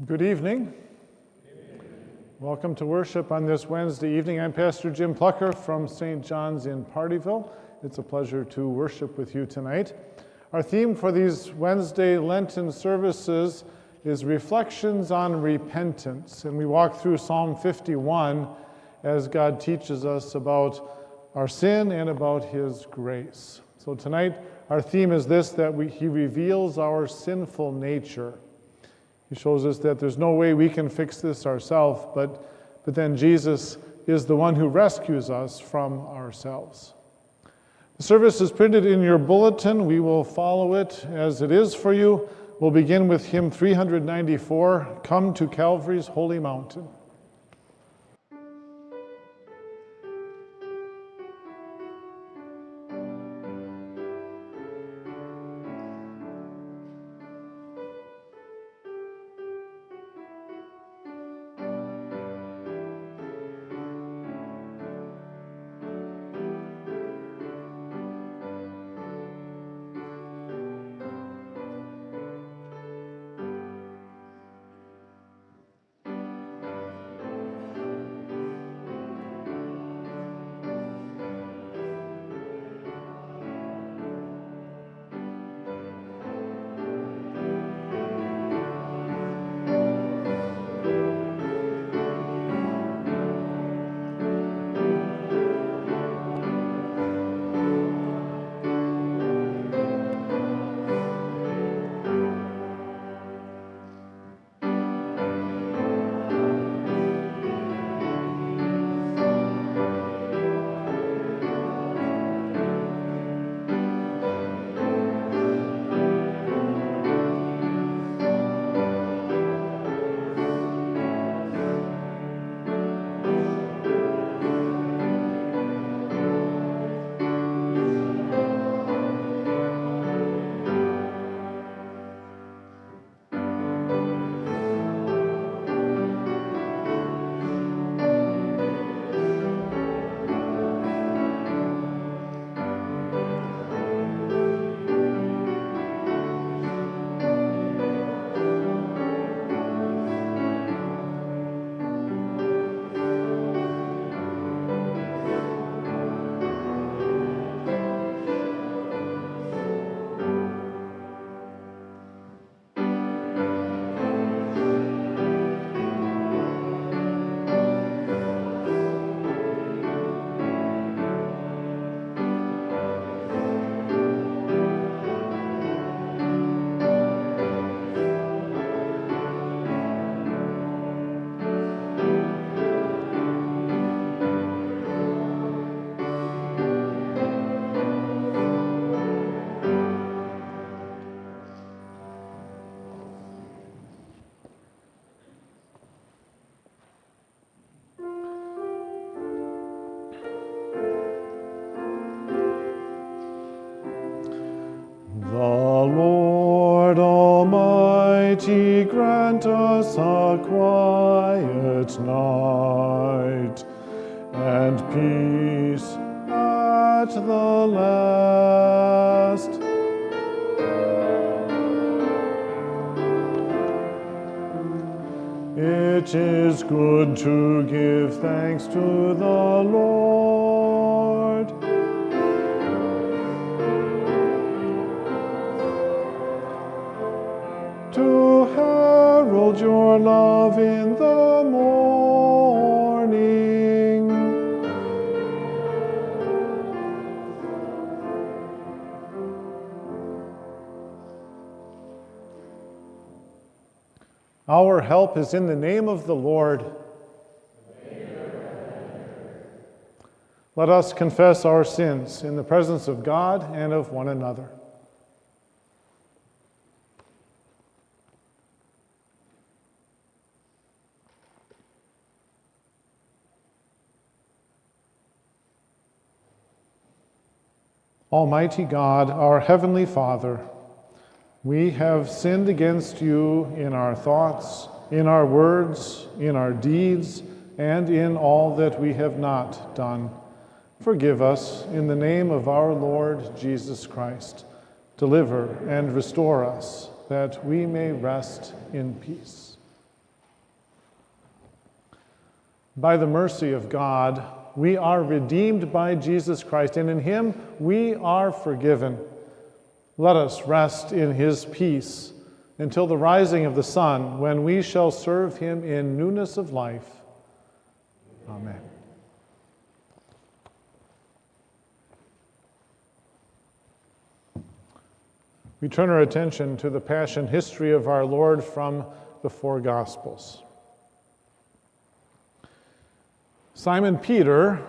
Good evening. Welcome to worship on this Wednesday evening. I'm Pastor Jim Plucker from St. John's in Partyville. It's a pleasure to worship with you tonight. Our theme for these Wednesday Lenten services is Reflections on Repentance, and we walk through Psalm 51 as God teaches us about our sin and about His grace. So tonight, our theme is this, that He reveals our sinful nature. He shows us that there's no way we can fix this ourselves, but then Jesus is the one who rescues us from ourselves. The service is printed in your bulletin. We will follow it as it is for you. We'll begin with hymn 394, Come to Calvary's Holy Mountain. Grant us a quiet night and peace at the last. It is good to give thanks to the Lord. To herald your love in the morning. Our help is in the name of the Lord. Let us confess our sins in the presence of God and of one another. Almighty God, our Heavenly Father, we have sinned against you in our thoughts, in our words, in our deeds, and in all that we have not done. Forgive us in the name of our Lord Jesus Christ. Deliver and restore us, that we may rest in peace. By the mercy of God, we are redeemed by Jesus Christ, and in him we are forgiven. Let us rest in his peace until the rising of the sun, when we shall serve him in newness of life. Amen. We turn our attention to the passion history of our Lord from the four Gospels. Simon Peter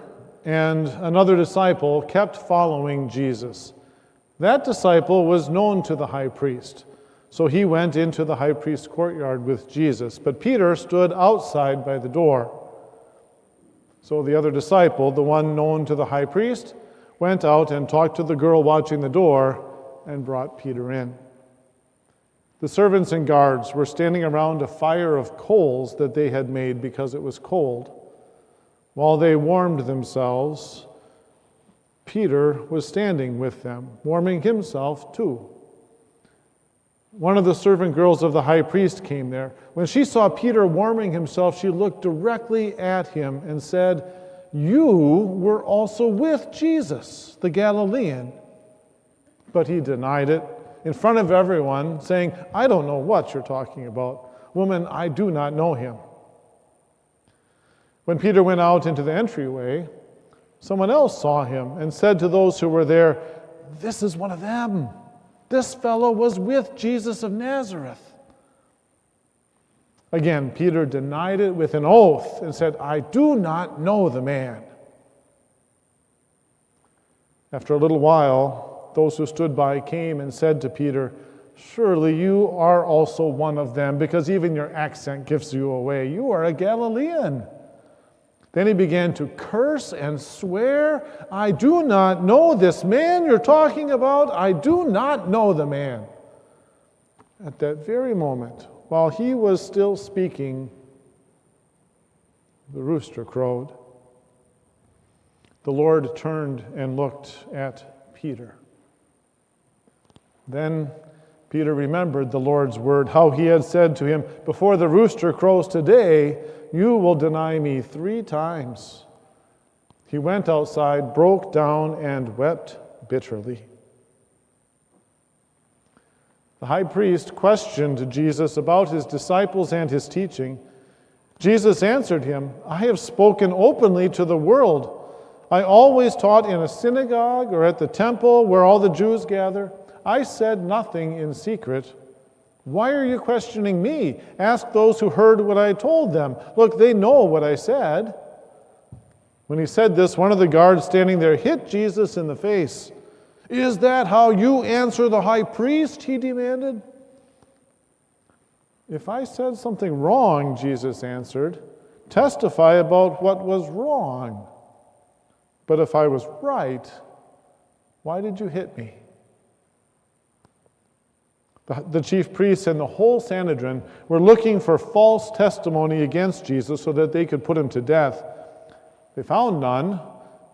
and another disciple kept following Jesus. That disciple was known to the high priest, so he went into the high priest's courtyard with Jesus. But Peter stood outside by the door. So the other disciple, the one known to the high priest, went out and talked to the girl watching the door and brought Peter in. The servants and guards were standing around a fire of coals that they had made because it was cold. While they warmed themselves, Peter was standing with them, warming himself too. One of the servant girls of the high priest came there. When she saw Peter warming himself, she looked directly at him and said, "You were also with Jesus, the Galilean." But he denied it in front of everyone, saying, "I don't know what you're talking about. Woman, I do not know him." When Peter went out into the entryway, someone else saw him and said to those who were there, "This is one of them. This fellow was with Jesus of Nazareth." Again, Peter denied it with an oath and said, "I do not know the man." After a little while, those who stood by came and said to Peter, "Surely you are also one of them, because even your accent gives you away. You are a Galilean." Then he began to curse and swear, "I do not know this man you're talking about. I do not know the man." At that very moment, while he was still speaking, the rooster crowed. The Lord turned and looked at Peter. Then Peter remembered the Lord's word, how he had said to him, "Before the rooster crows today, you will deny me 3 times." He went outside, broke down, and wept bitterly. The high priest questioned Jesus about his disciples and his teaching. Jesus answered him, "I have spoken openly to the world. I always taught in a synagogue or at the temple where all the Jews gather. I said nothing in secret. Why are you questioning me? Ask those who heard what I told them. Look, they know what I said." When he said this, one of the guards standing there hit Jesus in the face. "Is that how you answer the high priest?" he demanded. "If I said something wrong," Jesus answered, "testify about what was wrong. But if I was right, why did you hit me?" The chief priests and the whole Sanhedrin were looking for false testimony against Jesus so that they could put him to death. They found none,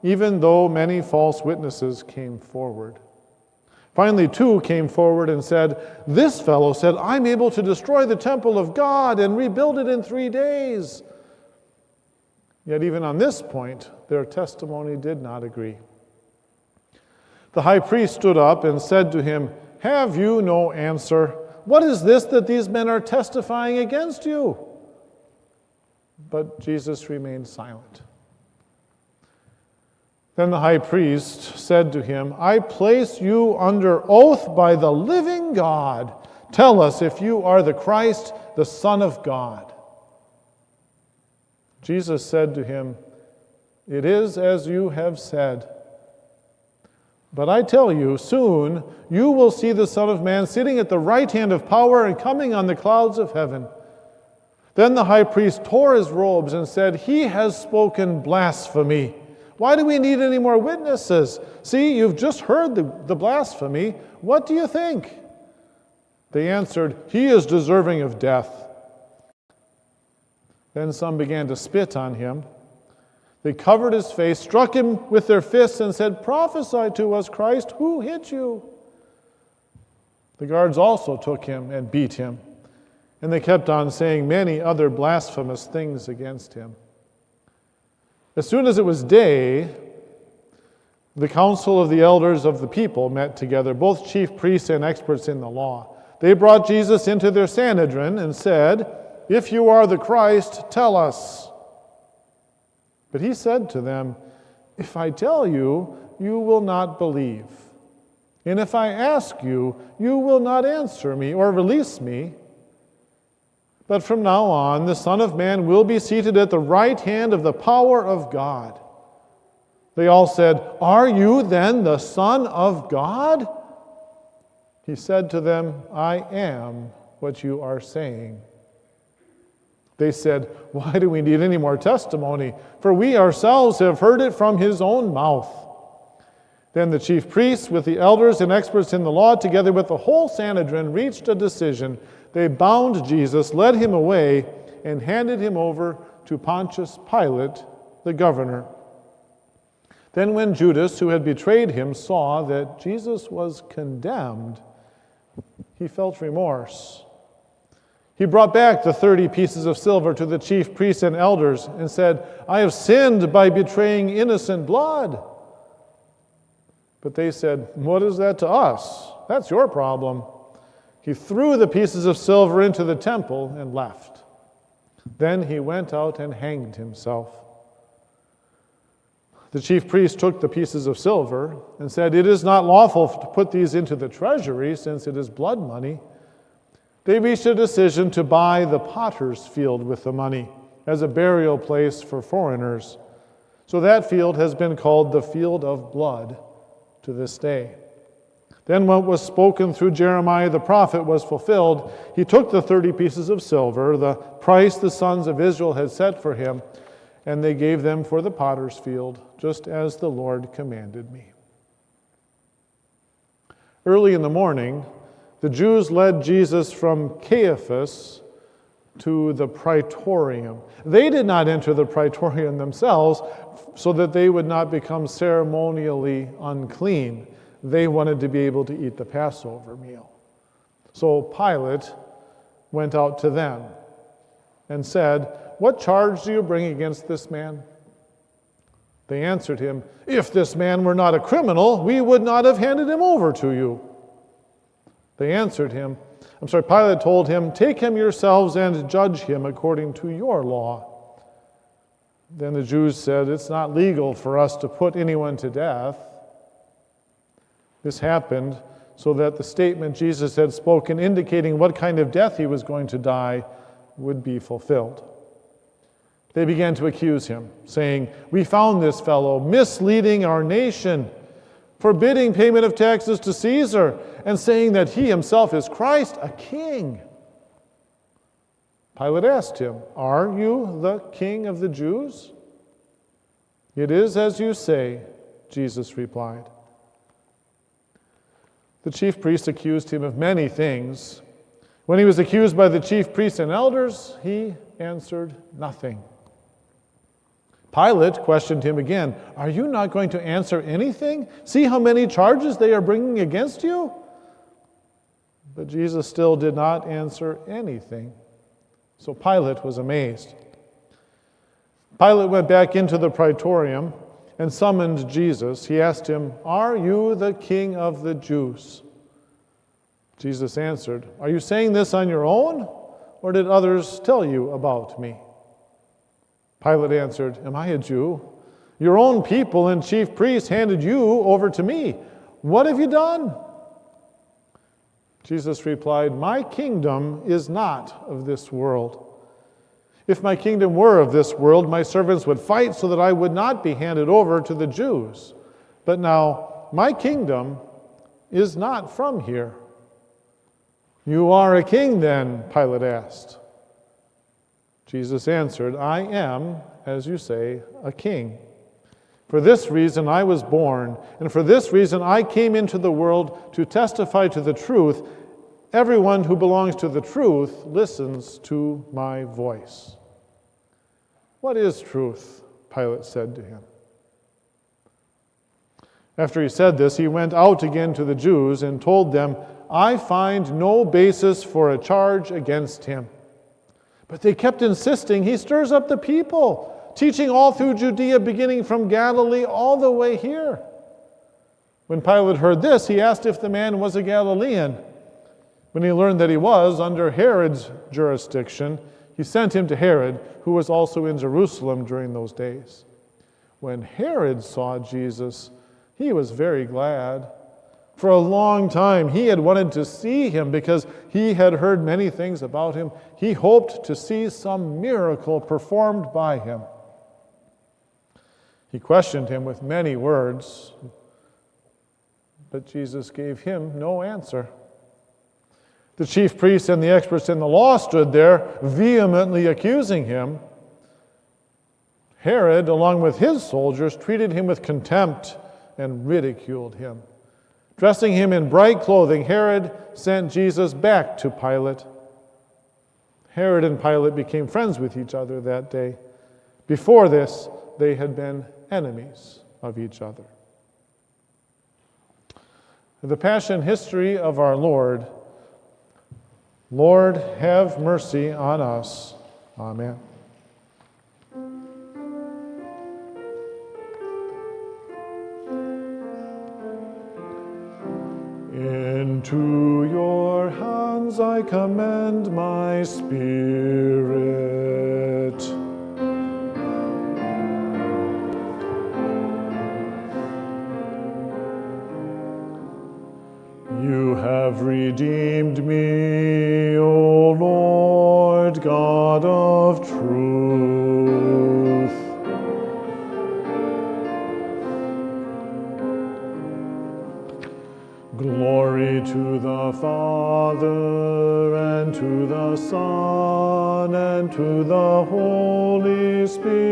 even though many false witnesses came forward. Finally, 2 came forward and said, "This fellow said, 'I'm able to destroy the temple of God and rebuild it in 3 days.'" Yet even on this point, their testimony did not agree. The high priest stood up and said to him, "Have you no answer? What is this that these men are testifying against you?" But Jesus remained silent. Then the high priest said to him, "I place you under oath by the living God. Tell us if you are the Christ, the Son of God." Jesus said to him, "It is as you have said. But I tell you, soon you will see the Son of Man sitting at the right hand of power and coming on the clouds of heaven." Then the high priest tore his robes and said, "He has spoken blasphemy. Why do we need any more witnesses? See, you've just heard the blasphemy. What do you think?" They answered, "He is deserving of death." Then some began to spit on him. They covered his face, struck him with their fists, and said, "Prophesy to us, Christ, who hit you?" The guards also took him and beat him, and they kept on saying many other blasphemous things against him. As soon as it was day, the council of the elders of the people met together, both chief priests and experts in the law. They brought Jesus into their Sanhedrin and said, "If you are the Christ, tell us." But he said to them, "If I tell you, you will not believe. And if I ask you, you will not answer me or release me. But from now on, the Son of Man will be seated at the right hand of the power of God." They all said, "Are you then the Son of God?" He said to them, "I am what you are saying." They said, "Why do we need any more testimony? For we ourselves have heard it from his own mouth." Then the chief priests, with the elders and experts in the law, together with the whole Sanhedrin, reached a decision. They bound Jesus, led him away, and handed him over to Pontius Pilate, the governor. Then when Judas, who had betrayed him, saw that Jesus was condemned, he felt remorse. He brought back the 30 pieces of silver to the chief priests and elders and said, "I have sinned by betraying innocent blood." But they said, "What is that to us? That's your problem." He threw the pieces of silver into the temple and left. Then he went out and hanged himself. The chief priest took the pieces of silver and said, "It is not lawful to put these into the treasury, since it is blood money." They reached a decision to buy the potter's field with the money as a burial place for foreigners. So that field has been called the Field of Blood to this day. Then what was spoken through Jeremiah the prophet was fulfilled. He took the 30 pieces of silver, the price the sons of Israel had set for him, and they gave them for the potter's field, just as the Lord commanded me. Early in the morning, the Jews led Jesus from Caiaphas to the praetorium. They did not enter the praetorium themselves so that they would not become ceremonially unclean. They wanted to be able to eat the Passover meal. So Pilate went out to them and said, "What charge do you bring against this man?" They answered him, "If this man were not a criminal, we would not have handed him over to you." Pilate told him, "Take him yourselves and judge him according to your law." Then the Jews said, "It's not legal for us to put anyone to death." This happened so that the statement Jesus had spoken indicating what kind of death he was going to die would be fulfilled. They began to accuse him, saying, "We found this fellow misleading our nation, forbidding payment of taxes to Caesar, and saying that he himself is Christ, a king." Pilate asked him, "Are you the king of the Jews?" "It is as you say," Jesus replied. The chief priests accused him of many things. When he was accused by the chief priests and elders, he answered nothing. Pilate questioned him again, "Are you not going to answer anything? See how many charges they are bringing against you?" But Jesus still did not answer anything. So Pilate was amazed. Pilate went back into the praetorium and summoned Jesus. He asked him, "Are you the king of the Jews?" Jesus answered, "Are you saying this on your own, or did others tell you about me?" Pilate answered, "Am I a Jew? Your own people and chief priests handed you over to me. What have you done?" Jesus replied, "My kingdom is not of this world. If my kingdom were of this world, my servants would fight so that I would not be handed over to the Jews. But now, my kingdom is not from here." "You are a king then?" Pilate asked. Jesus answered, "I am, as you say, a king. For this reason I was born, and for this reason I came into the world to testify to the truth. Everyone who belongs to the truth listens to my voice." "What is truth?" Pilate said to him. After he said this, he went out again to the Jews and told them, "I find no basis for a charge against him." But they kept insisting, "He stirs up the people. teaching all through Judea, beginning from Galilee all the way here. When Pilate heard this, he asked if the man was a Galilean. When he learned that he was under Herod's jurisdiction, he sent him to Herod, who was also in Jerusalem during those days. When Herod saw Jesus, he was very glad. For a long time, he had wanted to see him because he had heard many things about him. He hoped to see some miracle performed by him. He questioned him with many words, but Jesus gave him no answer. The chief priests and the experts in the law stood there, vehemently accusing him. Herod, along with his soldiers, treated him with contempt and ridiculed him. Dressing him in bright clothing, Herod sent Jesus back to Pilate. Herod and Pilate became friends with each other that day. Before this, they had been enemies of each other. The Passion history of our Lord. Lord, have mercy on us. Amen. Into your hands I commend my spirit. You have redeemed me, O Lord, God of truth. Glory to the Father, and to the Son, and to the Holy Spirit.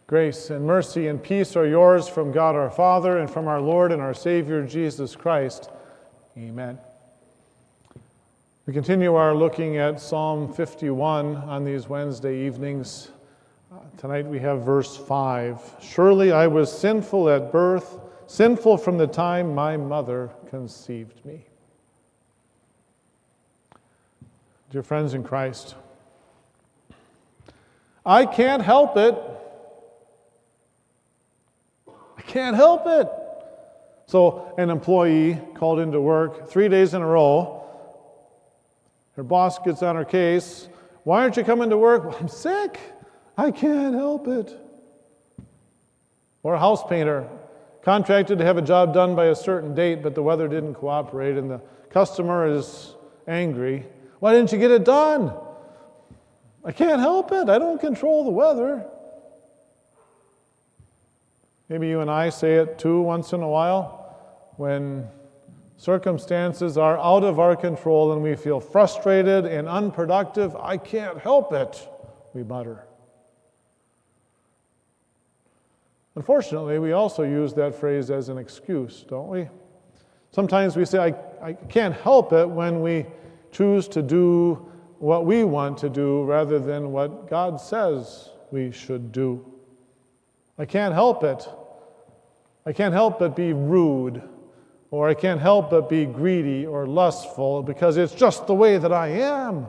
Grace and mercy and peace are yours from God our Father and from our Lord and our Savior Jesus Christ. Amen. We continue our looking at Psalm 51 on these Wednesday evenings. Tonight we have verse 5. Surely I was sinful at birth, sinful from the time my mother conceived me. Dear friends in Christ, I can't help it. I can't help it. So an employee called into work 3 days in a row. Her boss gets on her case. Why aren't you coming to work? Well, I'm sick. I can't help it. Or a house painter contracted to have a job done by a certain date, but the weather didn't cooperate, and the customer is angry. Why didn't you get it done? I can't help it. I don't control the weather. Maybe you and I say it too once in a while when circumstances are out of our control and we feel frustrated and unproductive. I can't help it, we mutter. Unfortunately, we also use that phrase as an excuse, don't we? Sometimes we say, I can't help it when we choose to do what we want to do rather than what God says we should do. I can't help it. I can't help but be rude, or I can't help but be greedy or lustful because it's just the way that I am.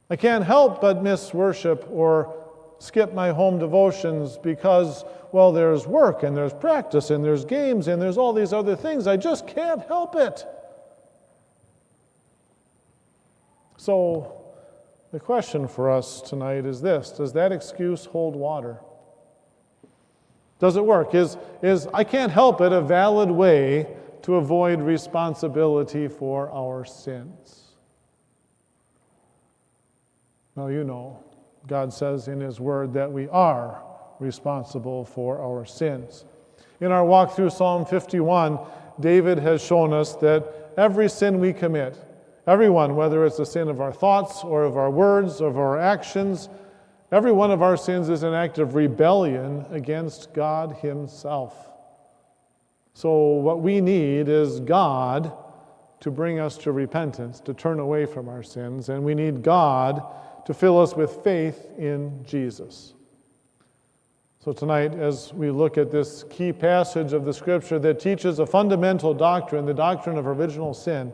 I can't help but miss worship or skip my home devotions because, well, there's work and there's practice and there's games and there's all these other things. I just can't help it. So the question for us tonight is this: does that excuse hold water? Does it work? Is I can't help it a valid way to avoid responsibility for our sins? Well, you know, God says in His Word that we are responsible for our sins. In our walk through Psalm 51, David has shown us that every sin we commit, everyone, whether it's a sin of our thoughts or of our words or of our actions, every one of our sins is an act of rebellion against God Himself. So what we need is God to bring us to repentance, to turn away from our sins, and we need God to fill us with faith in Jesus. So tonight, as we look at this key passage of the Scripture that teaches a fundamental doctrine, the doctrine of original sin,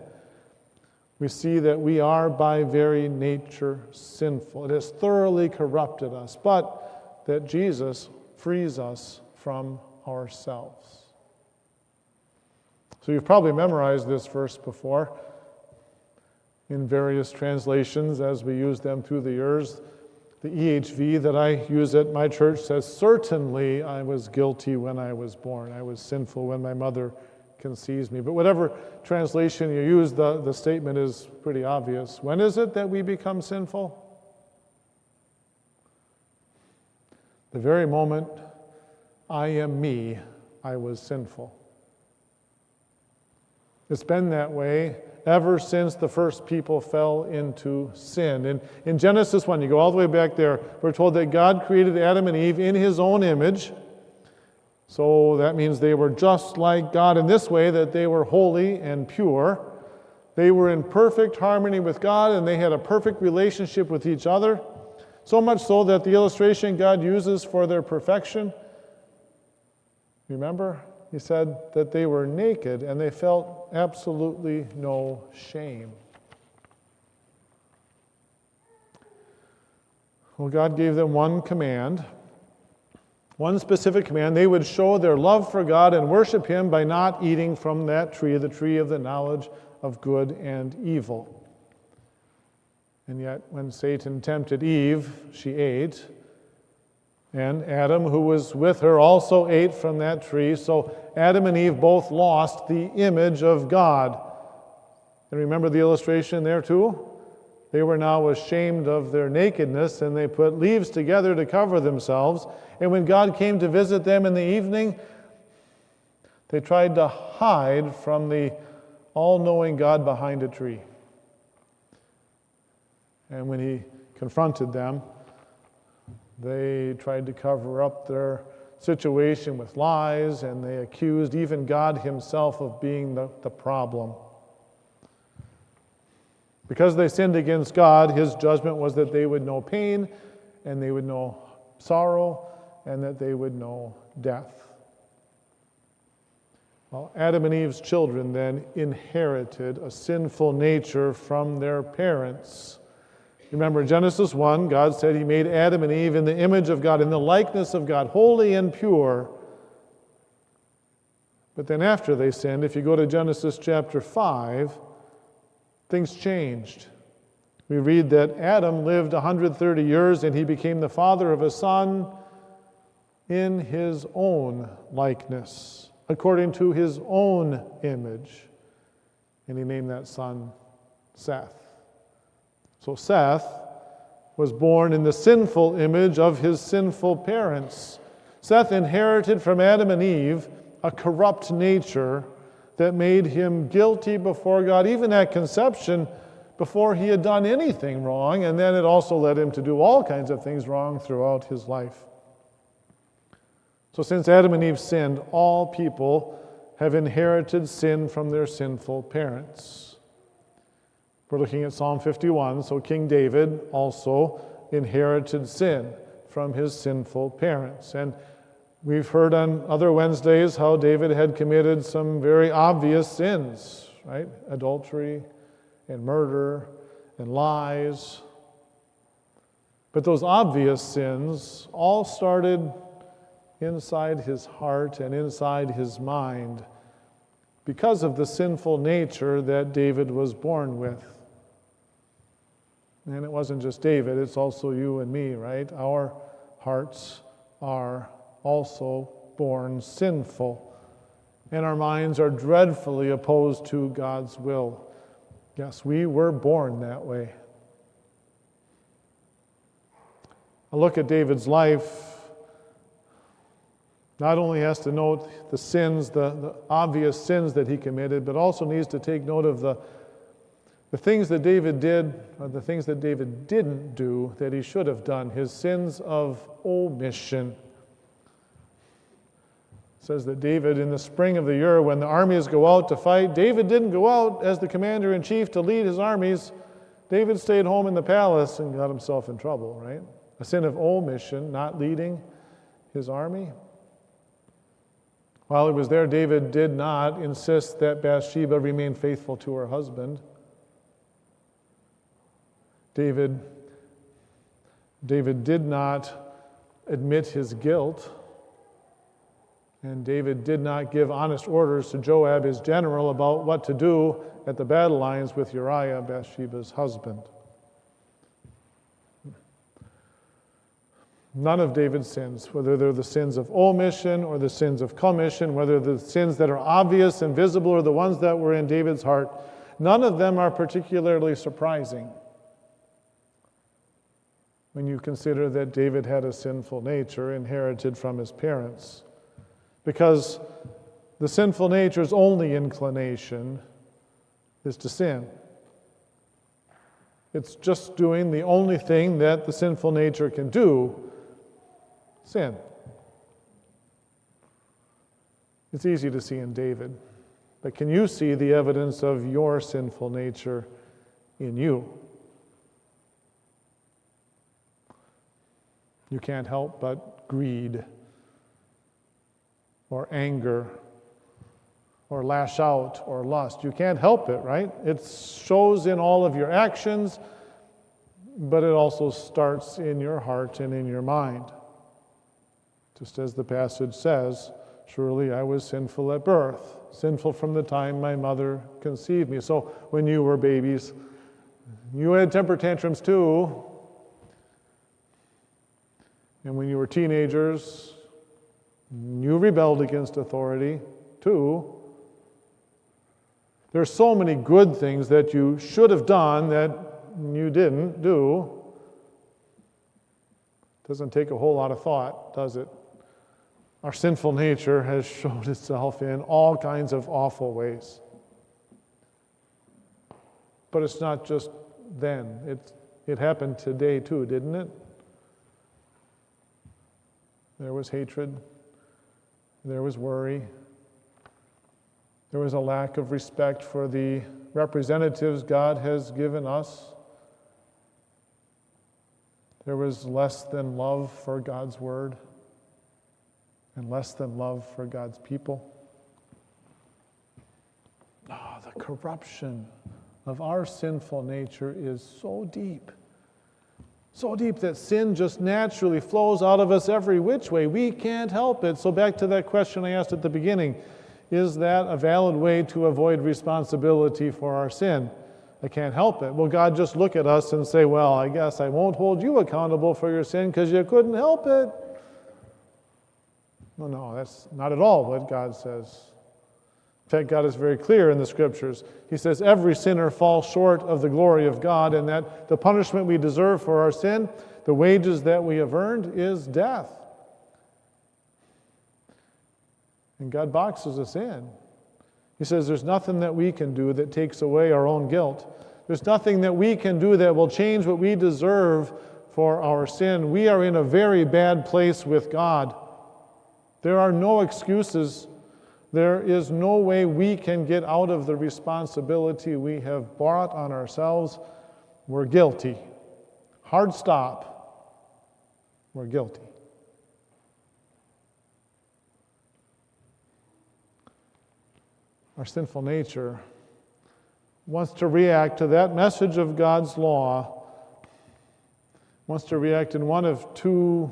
we see that we are by very nature sinful. It has thoroughly corrupted us, but that Jesus frees us from ourselves. So you've probably memorized this verse before in various translations as we use them through the years. The EHV that I use at my church says, "Certainly I was guilty when I was born. I was sinful when my mother conceived me." But whatever translation you use, the statement is pretty obvious. When is it that we become sinful? The very moment I am me, I was sinful. It's been that way ever since the first people fell into sin. And in Genesis 1, you go all the way back there, we're told that God created Adam and Eve in his own image. So that means they were just like God in this way, that they were holy and pure. They were in perfect harmony with God, and they had a perfect relationship with each other. So much so that the illustration God uses for their perfection, remember? He said that they were naked and they felt absolutely no shame. Well, God gave them one command, one specific command. They would show their love for God and worship Him by not eating from that tree, the tree of the knowledge of good and evil. And yet, when Satan tempted Eve, she ate. And Adam, who was with her, also ate from that tree. So Adam and Eve both lost the image of God. And remember the illustration there too? They were now ashamed of their nakedness, and they put leaves together to cover themselves. And when God came to visit them in the evening, they tried to hide from the all-knowing God behind a tree. And when He confronted them, they tried to cover up their situation with lies, and they accused even God Himself of being the problem. Because they sinned against God, His judgment was that they would know pain, and they would know sorrow, and that they would know death. Well, Adam and Eve's children then inherited a sinful nature from their parents. Remember, in Genesis 1, God said He made Adam and Eve in the image of God, in the likeness of God, holy and pure. But then after they sinned, if you go to Genesis chapter 5, things changed. We read that Adam lived 130 years and he became the father of a son in his own likeness, according to his own image. And he named that son Seth. So Seth was born in the sinful image of his sinful parents. Seth inherited from Adam and Eve a corrupt nature that made him guilty before God, even at conception, before he had done anything wrong, and then it also led him to do all kinds of things wrong throughout his life. So since Adam and Eve sinned, all people have inherited sin from their sinful parents. We're looking at Psalm 51, so King David also inherited sin from his sinful parents. And we've heard on other Wednesdays how David had committed some very obvious sins, right? Adultery and murder and lies. But those obvious sins all started inside his heart and inside his mind because of the sinful nature that David was born with. And it wasn't just David, it's also you and me, right? Our hearts are also born sinful, and our minds are dreadfully opposed to God's will. Yes, we were born that way. A look at David's life not only has to note the sins, the obvious sins that he committed, but also needs to take note of the things that David did, or the things that David didn't do that he should have done, his sins of omission. It says that David, in the spring of the year, when the armies go out to fight, David didn't go out as the commander-in-chief to lead his armies. David stayed home in the palace and got himself in trouble, right? A sin of omission, not leading his army? While he was there, David did not insist that Bathsheba remain faithful to her husband. David did not admit his guilt, and David did not give honest orders to Joab, his general, about what to do at the battle lines with Uriah, Bathsheba's husband. None of David's sins, whether they're the sins of omission or the sins of commission, whether the sins that are obvious and visible or the ones that were in David's heart, none of them are particularly surprising when you consider that David had a sinful nature inherited from his parents. Because the sinful nature's only inclination is to sin. It's just doing the only thing that the sinful nature can do: sin. It's easy to see in David, but can you see the evidence of your sinful nature in you? You can't help but greed or anger or lash out or lust. You can't help it, right? It shows in all of your actions, but it also starts in your heart and in your mind. Just as the passage says, surely I was sinful at birth, sinful from the time my mother conceived me. So when you were babies, you had temper tantrums too. And when you were teenagers, you rebelled against authority too. There's so many good things that you should have done that you didn't do. Doesn't take a whole lot of thought, does it? Our sinful nature has shown itself in all kinds of awful ways. But it's not just then. It happened today too, didn't it? There was hatred. There was worry. There was a lack of respect for the representatives God has given us. There was less than love for God's word and less than love for God's people. The corruption of our sinful nature is so deep that sin just naturally flows out of us every which way. We can't help it. So back to that question I asked at the beginning, is that a valid way to avoid responsibility for our sin? I can't help it. Will God just look at us and say, well, I guess I won't hold you accountable for your sin because you couldn't help it? No, that's not at all what God says. In fact, God is very clear in the Scriptures. He says every sinner falls short of the glory of God, and that the punishment we deserve for our sin, the wages that we have earned, is death. And God boxes us in. He says there's nothing that we can do that takes away our own guilt. There's nothing that we can do that will change what we deserve for our sin. We are in a very bad place with God. There are no excuses. There is no way we can get out of the responsibility we have brought on ourselves. We're guilty. Hard stop. We're guilty. Our sinful nature wants to react to that message of God's law, wants to react in one of two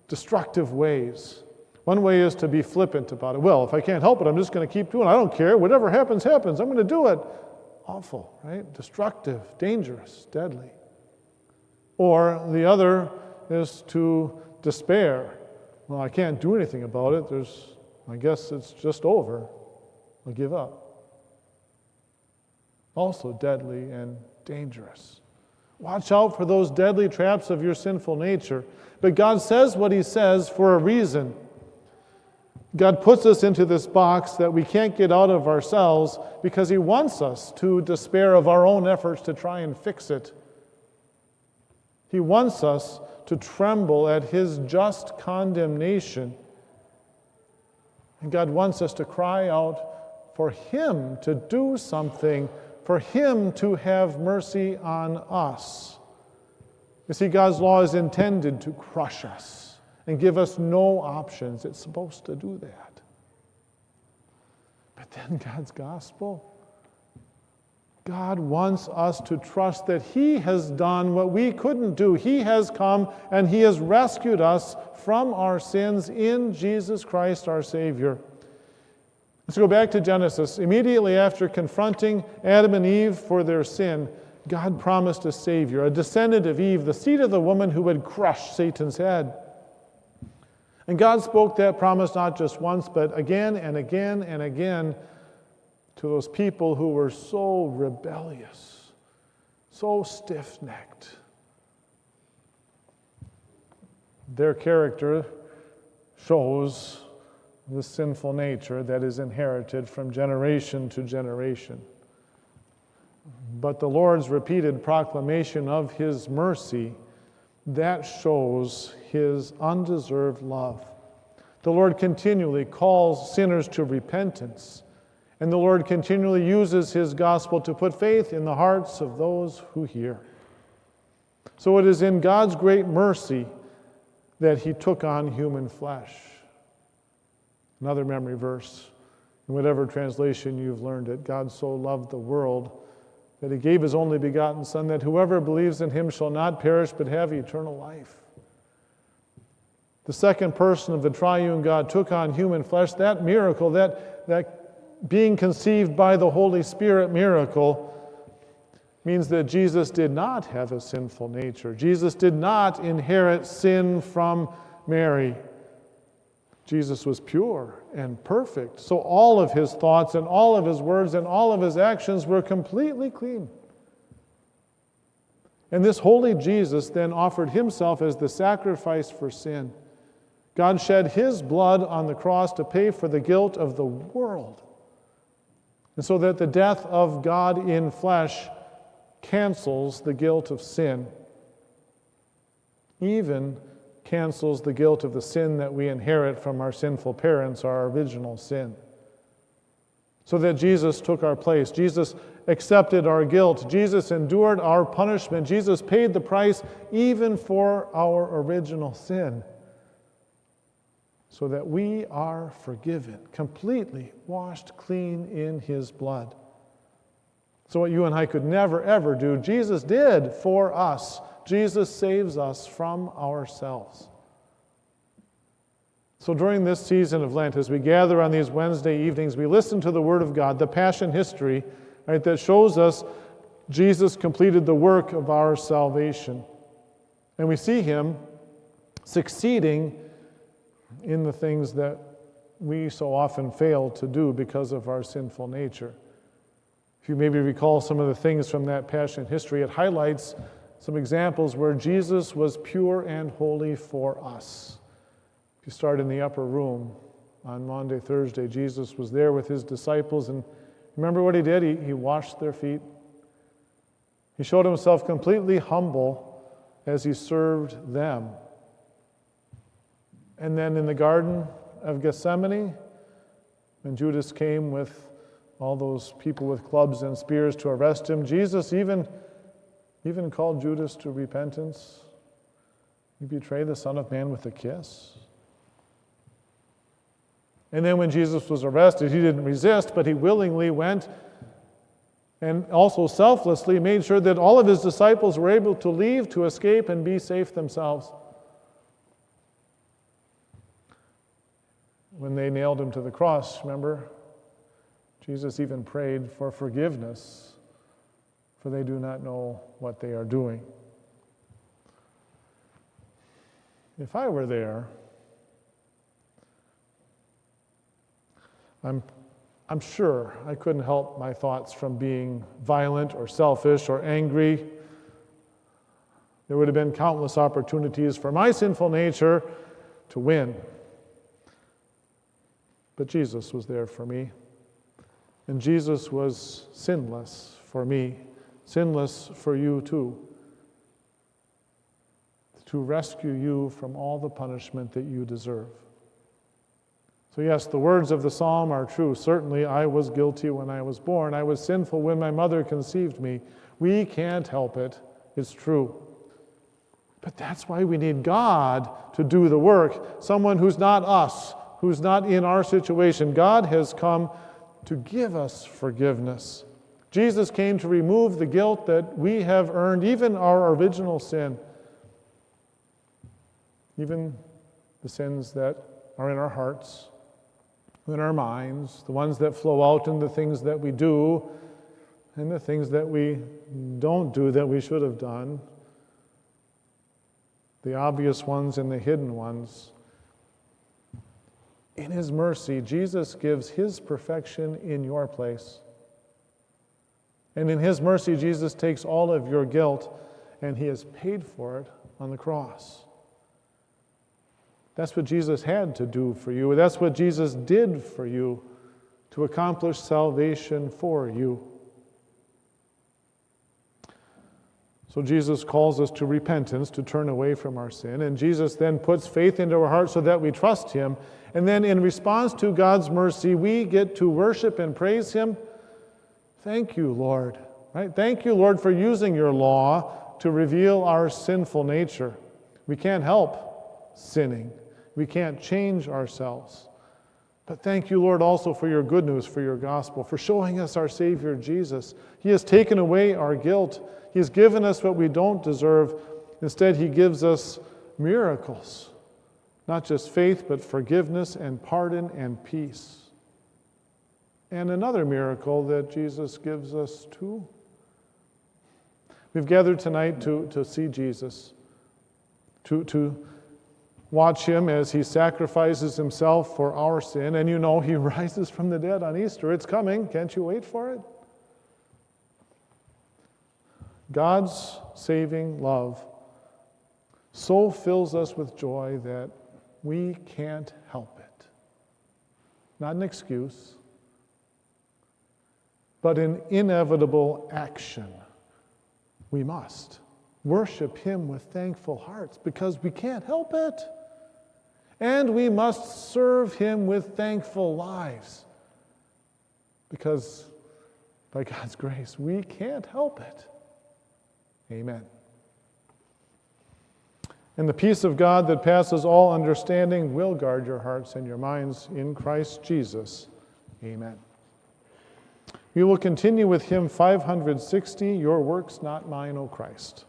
destructive ways. One way is to be flippant about it. Well, if I can't help it, I'm just going to keep doing it. I don't care. Whatever happens, happens. I'm going to do it. Awful, right? Destructive, dangerous, deadly. Or the other is to despair. Well, I can't do anything about it. I guess it's just over. I'll give up. Also deadly and dangerous. Watch out for those deadly traps of your sinful nature. But God says what He says for a reason. God puts us into this box that we can't get out of ourselves because He wants us to despair of our own efforts to try and fix it. He wants us to tremble at His just condemnation. And God wants us to cry out for Him to do something, for Him to have mercy on us. You see, God's law is intended to crush us and give us no options. It's supposed to do that. But then God's gospel, God wants us to trust that He has done what we couldn't do. He has come and He has rescued us from our sins in Jesus Christ our Savior. Let's go back to Genesis. Immediately after confronting Adam and Eve for their sin, God promised a Savior, a descendant of Eve, the seed of the woman who would crush Satan's head. And God spoke that promise not just once, but again and again and again to those people who were so rebellious, so stiff-necked. Their character shows the sinful nature that is inherited from generation to generation. But the Lord's repeated proclamation of His mercy, that shows His undeserved love. The Lord continually calls sinners to repentance, and the Lord continually uses His gospel to put faith in the hearts of those who hear. So it is in God's great mercy that He took on human flesh. Another memory verse, in whatever translation you've learned it, God so loved the world that He gave His only begotten Son, that whoever believes in Him shall not perish but have eternal life. The second person of the triune God took on human flesh. That miracle, that being conceived by the Holy Spirit miracle, means that Jesus did not have a sinful nature. Jesus did not inherit sin from Mary. Jesus was pure and perfect. So all of His thoughts and all of His words and all of His actions were completely clean. And this holy Jesus then offered Himself as the sacrifice for sin. God shed His blood on the cross to pay for the guilt of the world. And so that the death of God in flesh cancels the guilt of sin, even cancels the guilt of the sin that we inherit from our sinful parents, our original sin. So that Jesus took our place. Jesus accepted our guilt. Jesus endured our punishment. Jesus paid the price even for our original sin, so that we are forgiven, completely washed clean in His blood. So what you and I could never, ever do, Jesus did for us. Jesus saves us from ourselves. So during this season of Lent, as we gather on these Wednesday evenings, we listen to the Word of God, the Passion history, right, that shows us Jesus completed the work of our salvation. And we see Him succeeding in the things that we so often fail to do because of our sinful nature. If you maybe recall some of the things from that Passion history, it highlights some examples where Jesus was pure and holy for us. If you start in the upper room on Maundy, Thursday, Jesus was there with His disciples, and remember what He did? He washed their feet. He showed Himself completely humble as He served them. And then in the Garden of Gethsemane, when Judas came with all those people with clubs and spears to arrest Him, Jesus even called Judas to repentance. You betray the Son of Man with a kiss. And then when Jesus was arrested, He didn't resist, but He willingly went and also selflessly made sure that all of His disciples were able to leave, to escape, and be safe themselves. When they nailed Him to the cross, remember, Jesus even prayed for forgiveness, for they do not know what they are doing. If I were there, I'm sure I couldn't help my thoughts from being violent or selfish or angry. There would have been countless opportunities for my sinful nature to win. But Jesus was there for me. And Jesus was sinless for me, sinless for you too, to rescue you from all the punishment that you deserve. So yes, the words of the psalm are true. Certainly, I was guilty when I was born. I was sinful when my mother conceived me. We can't help it. It's true. But that's why we need God to do the work. Someone who's not us, who's not in our situation. God has come to give us forgiveness. Jesus came to remove the guilt that we have earned, even our original sin, even the sins that are in our hearts, in our minds, the ones that flow out in the things that we do, and the things that we don't do that we should have done, the obvious ones and the hidden ones. In His mercy, Jesus gives His perfection in your place. And in His mercy, Jesus takes all of your guilt, and He has paid for it on the cross. That's what Jesus had to do for you. That's what Jesus did for you to accomplish salvation for you. So Jesus calls us to repentance, to turn away from our sin. And Jesus then puts faith into our hearts so that we trust Him. And then in response to God's mercy, we get to worship and praise Him. Thank you, Lord. Right? Thank you, Lord, for using your law to reveal our sinful nature. We can't help sinning. We can't change ourselves. But thank you, Lord, also for your good news, for your gospel, for showing us our Savior, Jesus. He has taken away our guilt. He has given us what we don't deserve. Instead, He gives us miracles. Not just faith, but forgiveness and pardon and peace. And another miracle that Jesus gives us too. We've gathered tonight to see Jesus, to watch Him as He sacrifices Himself for our sin. And you know He rises from the dead on Easter. It's coming. Can't you wait for it? God's saving love so fills us with joy that we can't help it. Not an excuse, but an inevitable action. We must worship Him with thankful hearts because we can't help it. And we must serve Him with thankful lives because by God's grace, we can't help it. Amen. And the peace of God that passes all understanding will guard your hearts and your minds in Christ Jesus. Amen. We will continue with hymn 560, Your Works Not Mine, O Christ.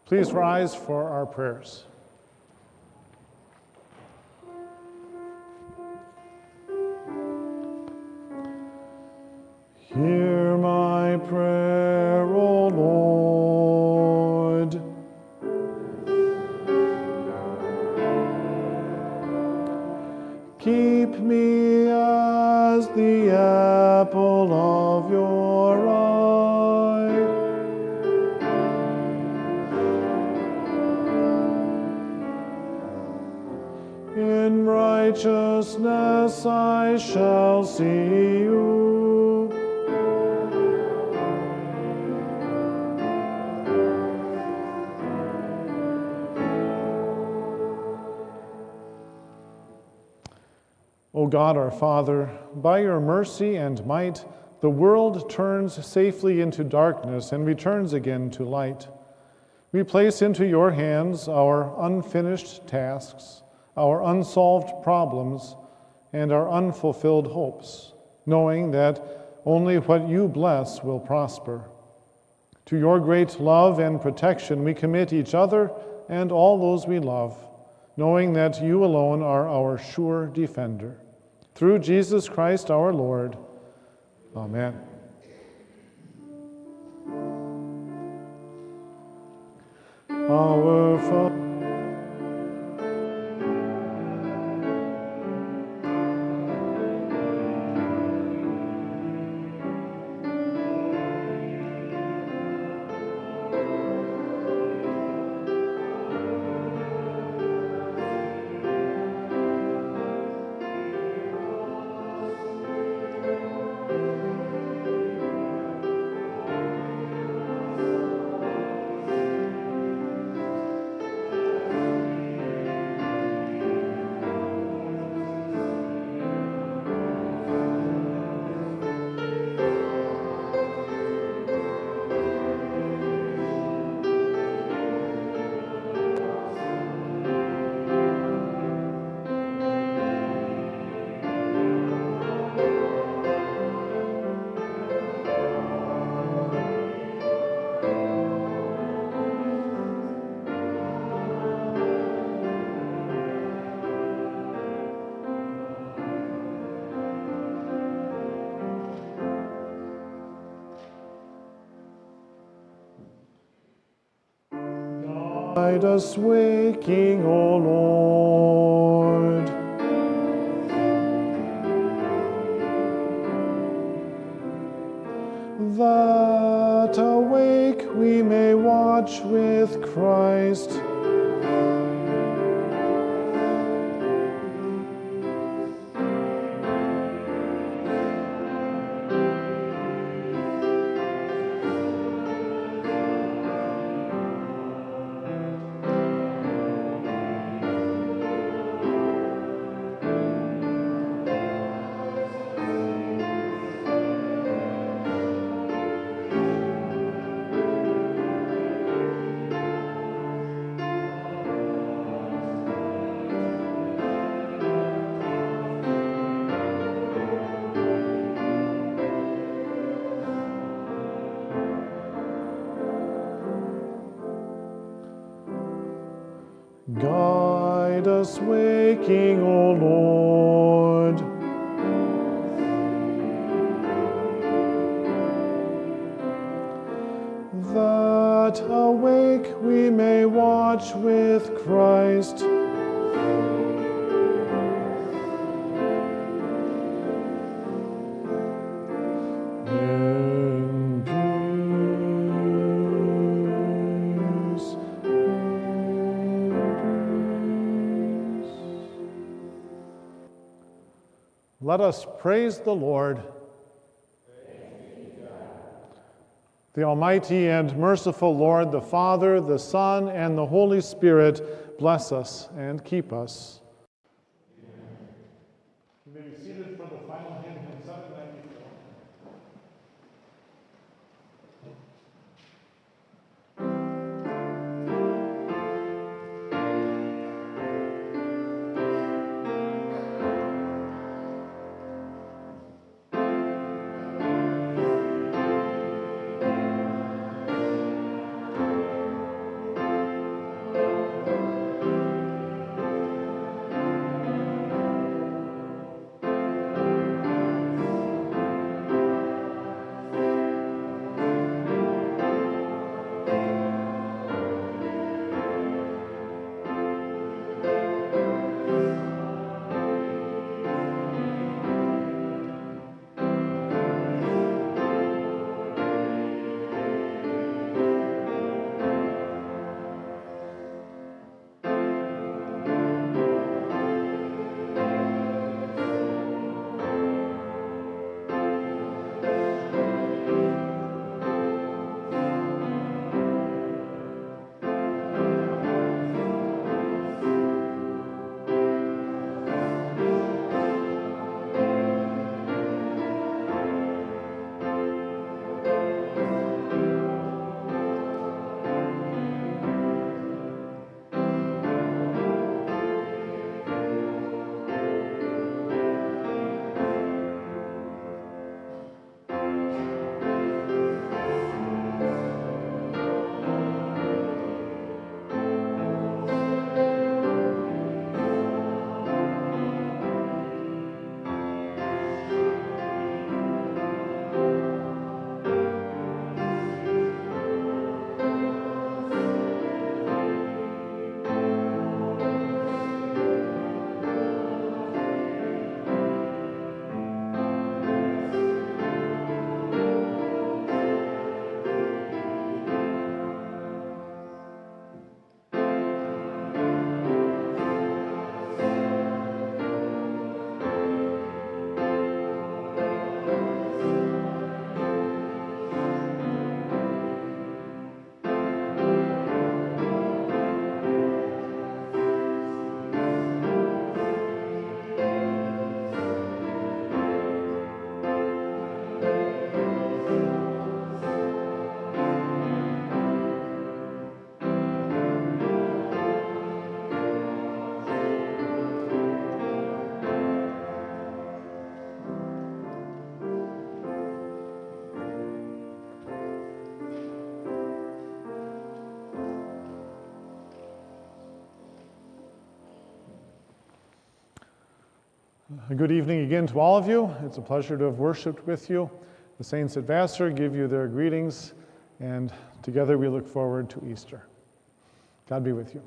Please rise for our prayers. Hear my prayer, O Lord. Keep me as the apple of your eye. In righteousness I shall see you. O God, our Father, by your mercy and might, the world turns safely into darkness and returns again to light. We place into your hands our unfinished tasks, our unsolved problems, and our unfulfilled hopes, knowing that only what you bless will prosper. To your great love and protection, we commit each other and all those we love, knowing that you alone are our sure defender. Through Jesus Christ our Lord. Amen. Our Father, guide us waking, O Lord. That awake we may watch with Christ. Guide us waking, O Lord. That awake we may watch with Christ. In peace, Let us praise the Lord. The Almighty and merciful Lord, the Father, the Son, and the Holy Spirit, bless us and keep us. Amen. You may be seated for the final hymn, hymn 794. A good evening again to all of you. It's a pleasure to have worshiped with you. The saints at Vassar give you their greetings, and together we look forward to Easter. God be with you.